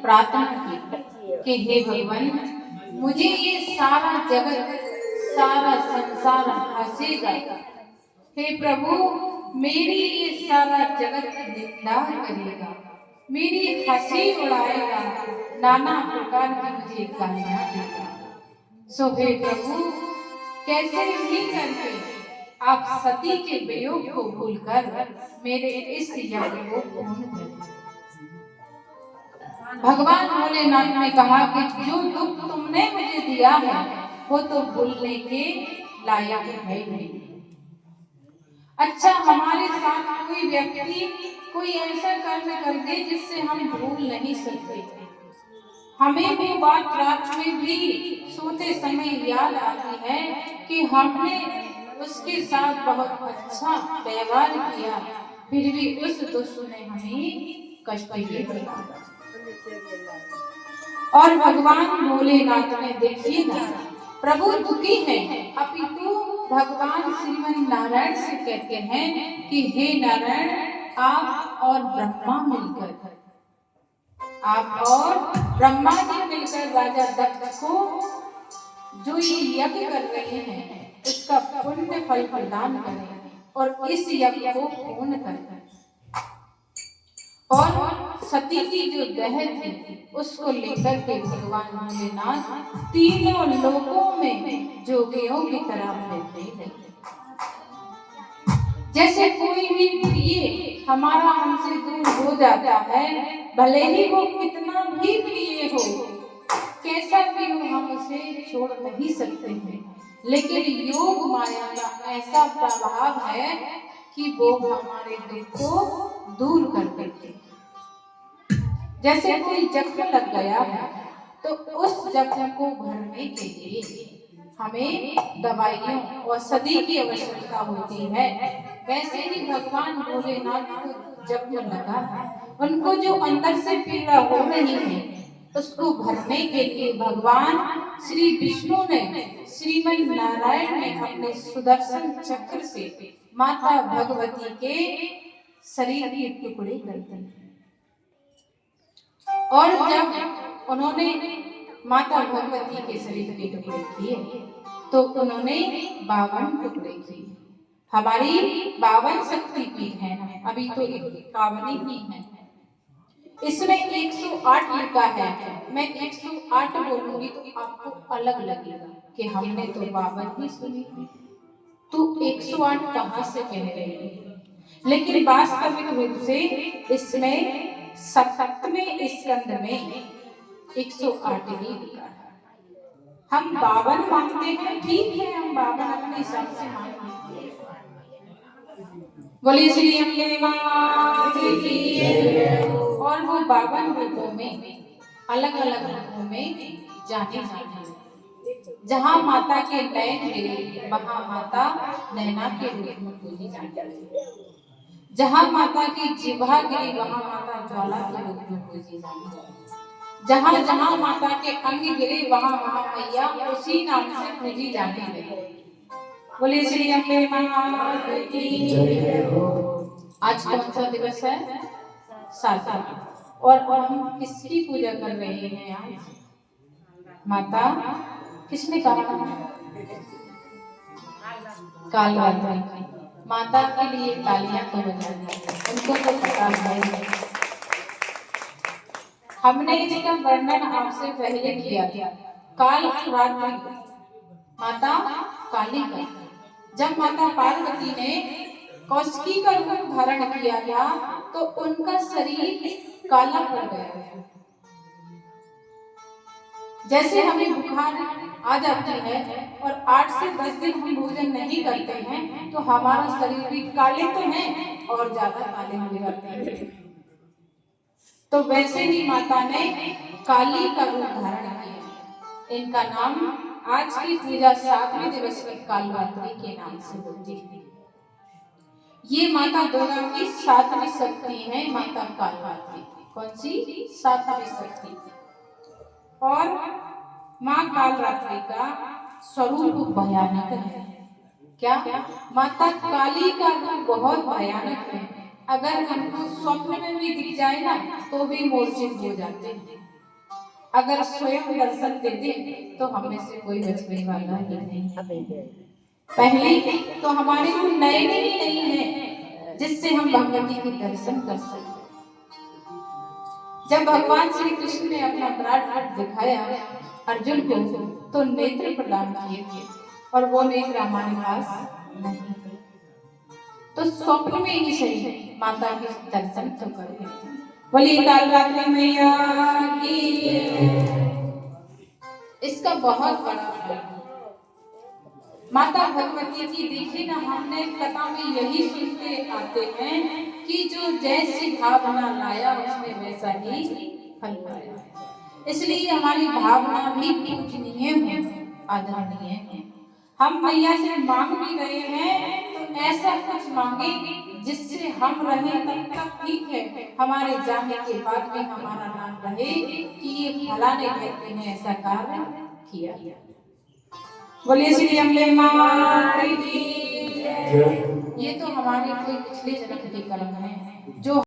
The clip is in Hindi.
प्रार्थना की कि हे भगवान, मुझे ये सारा जगत, सारा संसार हंसेगा। हे प्रभु, मेरी ये सारा जगत निंदा करेगा, मेरी हंसी उड़ाएगा, नाना प्रकार की मुझे गालियां देगा। सो हे प्रभु, कैसे भी करके आप सती के वियोग को भूलकर मेरे इस यज्ञ को पूर्ण करें। भगवान भोलेनाथ ने कहा कि जो दुख तुमने मुझे दिया है वो तो भूलने के लायक है नहीं। अच्छा, हमारे साथ कोई व्यक्ति कोई ऐसा कर्म कर दे जिससे हम भूल नहीं सकते, हमें वो बात रात में भी सोते समय याद आती है कि हमने उसके साथ बहुत अच्छा व्यवहार किया, फिर भी उस दुष्ट ने हमें कष्ट दिया। और भगवान भोलेनाथ ने देखिए ना, प्रभु दुखी है, अपितु भगवान श्रीमन नारायण से कहते हैं कि हे नारायण, आप और ब्रह्मा जी मिलकर राजा दक्ष को जो ये यज्ञ कर रहे हैं उसका पुण्य फल प्रदान करें और इस यज्ञ को पूर्ण करें। और सती की जो देह थी उसको लेकर के भगवान भोलेनाथ तीनों लोकों में जोगियों की तरह रहते हैं। जैसे कोई भी प्रिय हमारा हमसे दूर हो जाता है, भले ही वो कितना भी प्रिय हो, कैसा भी हो, हम उसे छोड़ नहीं सकते हैं, लेकिन योग माया का ऐसा प्रभाव है कि वो हमारे दुख को दूर कर देते हैं। जैसे कोई जख्म लग गया है तो उस जख्म को भरने के लिए हमें दवाइयों और औषधि की आवश्यकता होती है, वैसे ही भगवान भोलेनाथ को जख्म लगा है, उनको जो अंदर से पीड़ा हो रही है उसको भरने के लिए भगवान श्री विष्णु ने, श्रीमन नारायण ने अपने सुदर्शन चक्र से माता भगवती के शरीर के टुकड़े कर दिए। और जब उन्होंने माता भगवती के शरीर के टुकड़े किए तो उन्होंने 52 टुकड़े किए। हमारी 52 शक्तिपीठ है, अभी तो 51 ही है, इसमें 108 लिखा है। मैं 108 बोलूंगी तो आपको अलग लगेगा कि हमने तो 52 ही सुनी, तो 108 कहां से कह रहे हैं, लेकिन वास्तविक रूप से इसमें 7वें स्कंद में 108 ही लिखा है। हम 52 मानते हैं, ठीक है, हम 52 अपने हिसाब से मानते हैं। बोलिए श्री अम्बे मात की। और वो 52 रूपों में, अलग अलग रूपों में जाने जाते हैं। जहाँ माता के नयन गिरे वहाँ माता नैना के रूप में पूजी जाती है, जहाँ माता की जिह्वा गिरी वहाँ माता ज्वाला के रूप में पूजी जाती है, जहाँ जहाँ माता के अंग गिरे वहाँ वहाँ मैया उसी नाम से पूजी जाने लगी। बोलिए श्री अम्बे मात की जय हो। आज कौन सा दिवस है? 7। और हम किसकी पूजा कर रहे हैं आज? माता, किसने कहा? कालरात्रि। माता के लिए तालियां तो बजाइए, उनको तो पता है। हमने इसका वर्णन आपसे पहले किया था। कालरात्रि माता काली का, जब माता पार्वती ने कौशिकी का रूप धारण किया था तो उनका शरीर काला पड़ गया था। जैसे हमें बुखार आ जाती है और 8 से 10 दिन हम भोजन नहीं करते हैं तो हमारा शरीर भी काले तो है और ज्यादा काले हो जाते हैं, तो वैसे ही माता ने काली का रूप धारण किया। इनका नाम आज की पूजा 7वें दिवस की कालरात्रि के नाम से होती है। ये माता दुर्गा की 7वीं शक्ति है, माता कालरात्रि। कौन सी? 7वीं शक्ति। और माँ कालरात्रि का स्वरूप भयानक है। क्या? माता काली का रूप बहुत भयानक है। अगर हमको स्वप्न में भी दिख जाए ना तो भी मूर्छित हो जाते हैं। अगर स्वयं दर्शन दे दे तो हमें से कोई बचने वाला ही नहीं। पहले तो हमारे को नयन ही नहीं है जिससे हम भगवती के दर्शन कर सकते। जब भगवान श्री कृष्ण ने अपना विराट रूप दिखाया अर्जुन को तो नेत्र प्रदान किए थे और वो नेत्र हमारे पास नहीं थे। तो स्वप्न में ही सही माता के दर्शन तो कर गए। बोलिए कालरात्रि मैया की। इसका बहुत बड़ा फल माता भगवती की देखी ना, हमने कथा में यही सुनते आते हैं कि जो जैसी भावना लाया उसने वैसा ही फल पाया। इसलिए हमारी भावना भी पूजनीय है, आदरणीय है। हम मैया से मांग भी रहे हैं तो ऐसा कुछ मांगे जिससे हम रहें तब तक ठीक है, हमारे जाने के बाद भी हमारा नाम रहे कि ये फलाने व्यक्ति ने ऐसा कार्य किया। बोलिए श्री अम्बे माता की। ये तो हमारे कोई पिछले जन्म के कर्म है जो